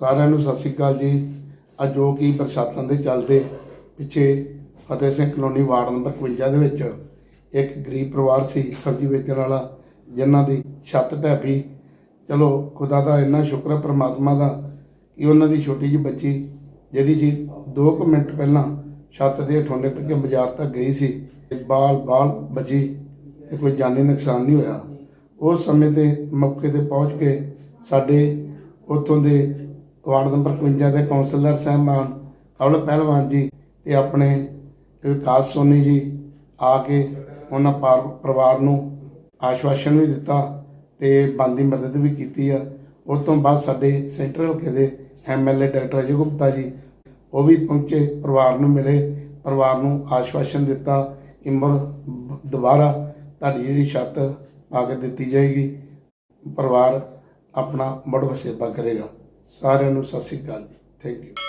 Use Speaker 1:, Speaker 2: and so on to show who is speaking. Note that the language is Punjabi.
Speaker 1: ਸਾਰਿਆਂ ਨੂੰ ਸਤਿ ਸ਼੍ਰੀ ਅਕਾਲ ਜੀ। ਅੱਜ ਜੋ ਕਿ ਬਰਸਾਤਾਂ ਦੇ ਚੱਲਦੇ ਪਿੱਛੇ Fateh Singh colony ward number 51 ਦੇ ਵਿੱਚ ਇੱਕ ਗਰੀਬ ਪਰਿਵਾਰ ਸੀ ਸਬਜ਼ੀ ਵੇਚਣ ਵਾਲਾ, ਜਿਨ੍ਹਾਂ ਦੀ ਛੱਤ ਢਹਿ ਪਈ। ਚਲੋ ਖੁਦਾ ਦਾ ਇੰਨਾ ਸ਼ੁਕਰ ਹੈ ਪਰਮਾਤਮਾ ਦਾ ਕਿ ਉਹਨਾਂ ਦੀ ਛੋਟੀ ਜਿਹੀ ਬੱਚੀ ਜਿਹੜੀ ਸੀ 2 ਮਿੰਟ ਪਹਿਲਾਂ ਛੱਤ ਦੇ ਹੇਠੋਂ ਨਿਕਲ ਕੇ ਬਾਜ਼ਾਰ ਤੱਕ ਗਈ ਸੀ, ਬਾਲ ਬਚੀ ਤੇ ਕੋਈ ਜਾਨੀ ਨੁਕਸਾਨ ਨਹੀਂ ਹੋਇਆ। ਉਸ ਸਮੇਂ ਤੇ ਮੌਕੇ ਤੇ ਪਹੁੰਚ ਕੇ ਸਾਡੇ ਉੱਥੋਂ ਦੇ ਵਾਰਡ ਨੰਬਰ 51 ਦੇ ਕੌਂਸਲਰ ਸਾਹਿਬਾਨ ਕਮਲ ਪਹਿਲਵਾਨ ਜੀ ਤੇ ਆਪਣੇ ਵਿਕਾਸ ਸੋਨੀ ਜੀ ਆ ਕੇ ਉਹਨਾਂ ਪਰਿਵਾਰ ਨੂੰ ਆਸ਼ਵਾਸਨ ਵੀ ਦਿੱਤਾ ਤੇ ਬਣਦੀ ਮਦਦ ਵੀ ਕੀਤੀ ਆ। ਉਸ ਤੋਂ ਬਾਅਦ ਸਾਡੇ ਸੈਂਟਰਲ ਹਲਕੇ ਦੇ MLA ਡਾਕਟਰ ਅਜੇ ਗੁਪਤਾ ਜੀ ਉਹ ਵੀ ਪਹੁੰਚੇ, ਪਰਿਵਾਰ ਨੂੰ ਮਿਲੇ, ਪਰਿਵਾਰ ਨੂੰ ਆਸ਼ਵਾਸਨ ਦਿੱਤਾ ਕਿ ਦੁਬਾਰਾ ਤੁਹਾਡੀ ਜਿਹੜੀ ਛੱਤ ਪਾ ਕੇ ਦਿੱਤੀ ਜਾਏਗੀ, ਪਰਿਵਾਰ ਆਪਣਾ ਮੁੜ ਵਸੇਬਾ ਕਰੇਗਾ। ਸਾਰਿਆਂ ਨੂੰ ਸਤਿ ਸ਼੍ਰੀ ਅਕਾਲ ਜੀ। Thank you.